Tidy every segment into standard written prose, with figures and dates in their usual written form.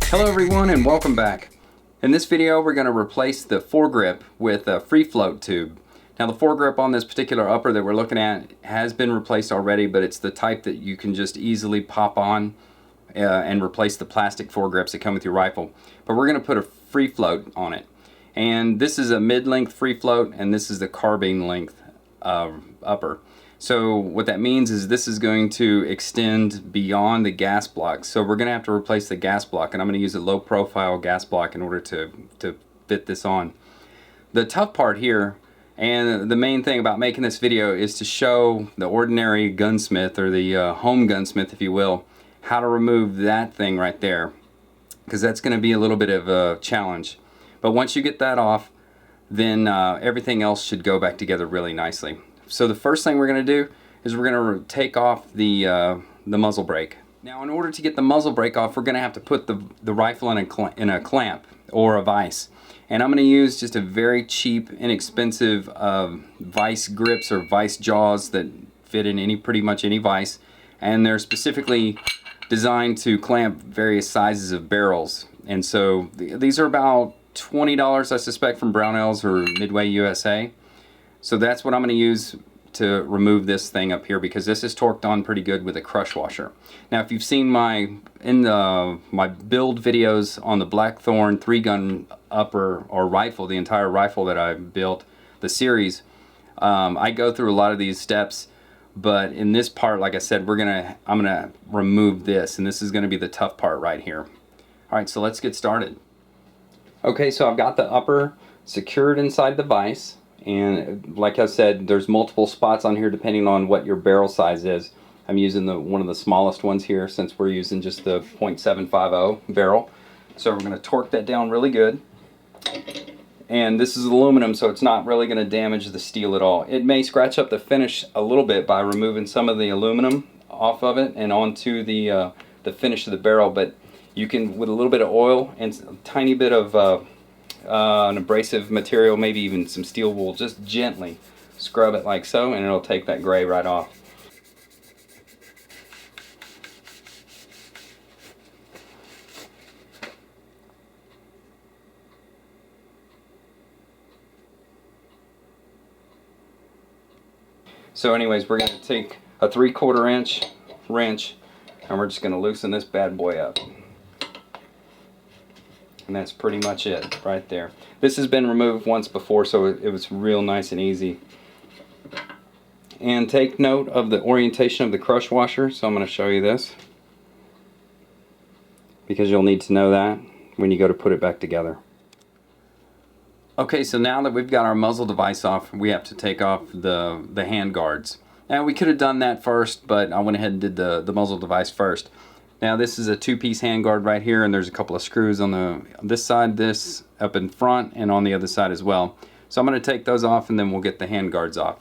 Hello everyone and welcome back. In this video we're going to replace the foregrip with a free float tube. Now the foregrip on this particular upper that we're looking at has been replaced already, but it's the type that you can just easily pop on and replace the plastic foregrips that come with your rifle. But we're going to put a free float on it. And this is a mid-length free float and this is the carbine length upper. So what that means is this is going to extend beyond the gas block. So we're going to have to replace the gas block, and I'm going to use a low profile gas block in order to fit this on. The tough part here, and the main thing about making this video, is to show the ordinary gunsmith, or the home gunsmith if you will, how to remove that thing right there, because that's going to be a little bit of a challenge. But once you get that off, then everything else should go back together really nicely. So the first thing we're going to do is we're going to take off the muzzle brake. Now in order to get the muzzle brake off, we're going to have to put the rifle in a clamp or a vise. And I'm going to use just a very cheap, inexpensive vise grips or vise jaws that fit in pretty much any vise. And they're specifically designed to clamp various sizes of barrels. And so these are about $20 I suspect from Brownells or Midway USA. So that's what I'm going to use to remove this thing up here, because this is torqued on pretty good with a crush washer. Now if you've seen my build videos on the Blackthorn 3-gun upper or rifle, the entire rifle that I built, the series, I go through a lot of these steps, but in this part, like I said, I'm gonna remove this, and this is gonna be the tough part right here. Alright, so let's get started. Okay, so I've got the upper secured inside the vise. And like I said, there's multiple spots on here depending on what your barrel size is. I'm using one of the smallest ones here since we're using just the .750 barrel. So we're going to torque that down really good. And this is aluminum, so it's not really going to damage the steel at all. It may scratch up the finish a little bit by removing some of the aluminum off of it and onto the finish of the barrel, but you can, with a little bit of oil and a tiny bit of an abrasive material, maybe even some steel wool, just gently scrub it like so, and it'll take that gray right off. So anyways, we're going to take a 3/4 inch wrench and we're just going to loosen this bad boy up. And that's pretty much it right there. This has been removed once before, so it was real nice and easy. And take note of the orientation of the crush washer. So I'm going to show you this, because you'll need to know that when you go to put it back together. Okay, so now that we've got our muzzle device off, we have to take off the hand guards. Now we could have done that first, but I went ahead and did the muzzle device first. Now this is a 2-piece handguard right here, and there's a couple of screws on this side, this up in front, and on the other side as well. So I'm going to take those off and then we'll get the handguards off.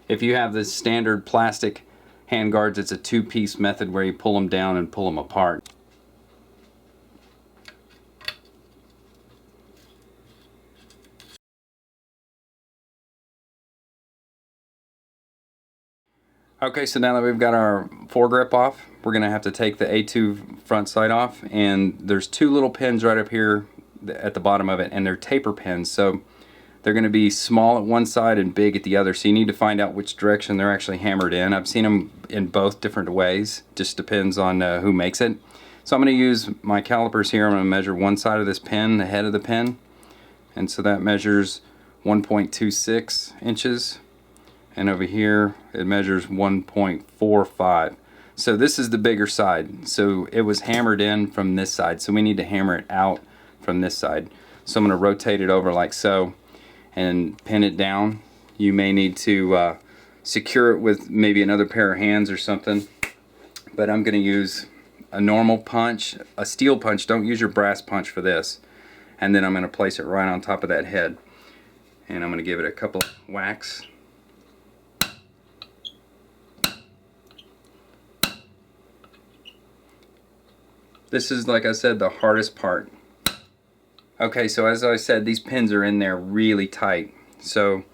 If you have this standard plastic handguards, it's a 2-piece method where you pull them down and pull them apart. Okay, so now that we've got our foregrip off, we're going to have to take the A2 front sight off, and there's 2 little pins right up here at the bottom of it, and they're taper pins, so they're going to be small at one side and big at the other, so you need to find out which direction they're actually hammered in. I've seen them in both different ways, just depends on who makes it. So I'm going to use my calipers here. I'm going to measure one side of this pin, the head of the pin, and so that measures 1.26 inches. And over here it measures 1.45. So this is the bigger side. So it was hammered in from this side, so we need to hammer it out from this side. So I'm going to rotate it over like so and pin it down. You may need to secure it with maybe another pair of hands or something, but I'm going to use a normal punch, a steel punch. Don't use your brass punch for this. And then I'm going to place it right on top of that head, and I'm going to give it a couple whacks. This is, like I said, the hardest part. Okay, so as I said, these pins are in there really tight. So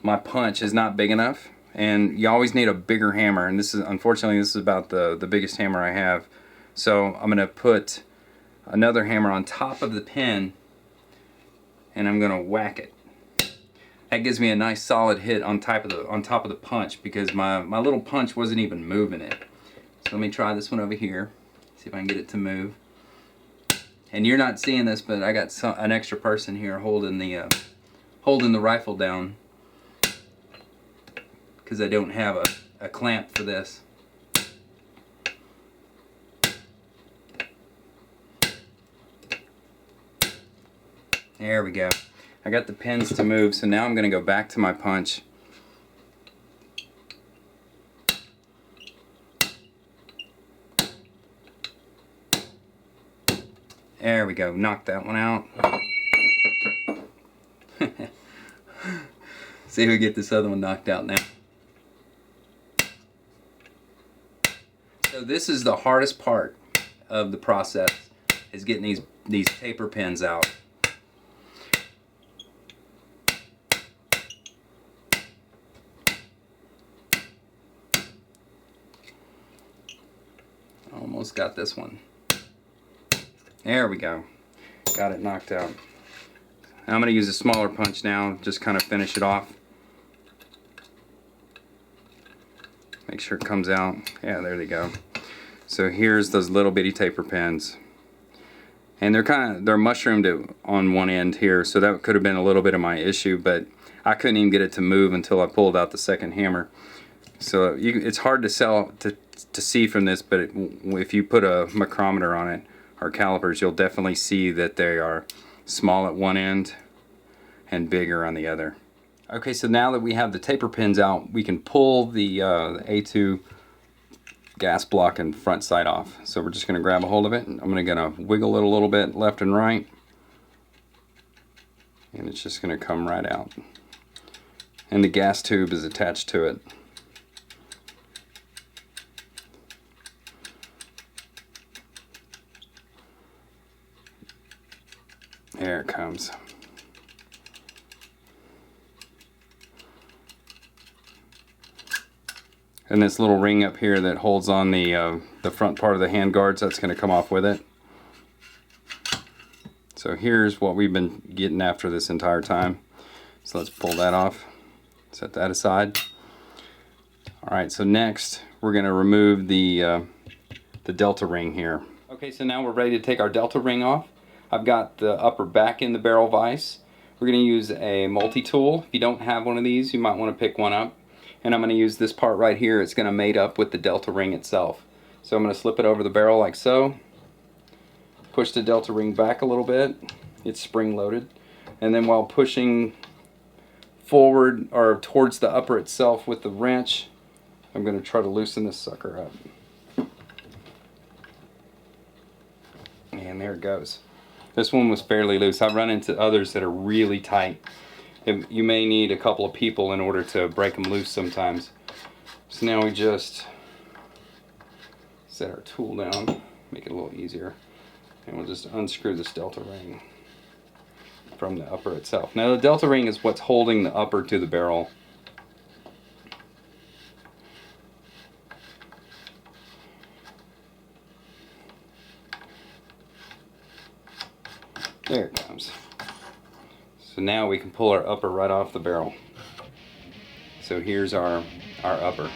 my punch is not big enough, and you always need a bigger hammer, and this is, unfortunately, this is about the biggest hammer I have. So I'm going to put another hammer on top of the pin, and I'm gonna whack it. That gives me a nice solid hit on top of the punch, because my little punch wasn't even moving it. So let me try this one over here, see if I can get it to move. And you're not seeing this, but I got an extra person here holding the rifle down, because I don't have a clamp for this. There we go. I got the pins to move, so now I'm going to go back to my punch. There we go. Knock that one out. See if we get this other one knocked out now. So this is the hardest part of the process, is getting these taper pins out. Almost got this one. There we go. Got it knocked out. I'm going to use a smaller punch now, just kind of finish it off. Make sure it comes out. Yeah, there they go. So here's those little bitty taper pins. And they're mushroomed on one end here, so that could have been a little bit of my issue, but I couldn't even get it to move until I pulled out the second hammer. So it's hard to see from this, but if you put a micrometer on it, or calipers, you'll definitely see that they are small at one end and bigger on the other. Okay, so now that we have the taper pins out, we can pull the A2 gas block and front sight off. So we're just going to grab a hold of it, and I'm going to wiggle it a little bit left and right, and it's just going to come right out. And the gas tube is attached to it. There it comes. And this little ring up here that holds on the front part of the hand guards, that's going to come off with it. So here's what we've been getting after this entire time. So let's pull that off, set that aside. Alright, so next we're going to remove the delta ring here. Okay, so now we're ready to take our delta ring off. I've got the upper back in the barrel vise. We're going to use a multi-tool. If you don't have one of these, you might want to pick one up. And I'm going to use this part right here. It's going to mate up with the delta ring itself. So I'm going to slip it over the barrel like so. Push the delta ring back a little bit. It's spring loaded. And then while pushing forward or towards the upper itself with the wrench, I'm going to try to loosen this sucker up. And there it goes. This one was fairly loose. I've run into others that are really tight. You may need a couple of people in order to break them loose sometimes. So now we just set our tool down, make it a little easier, and we'll just unscrew this delta ring from the upper itself. Now the delta ring is what's holding the upper to the barrel. There it comes. So now we can pull our upper right off the barrel. So here's our upper.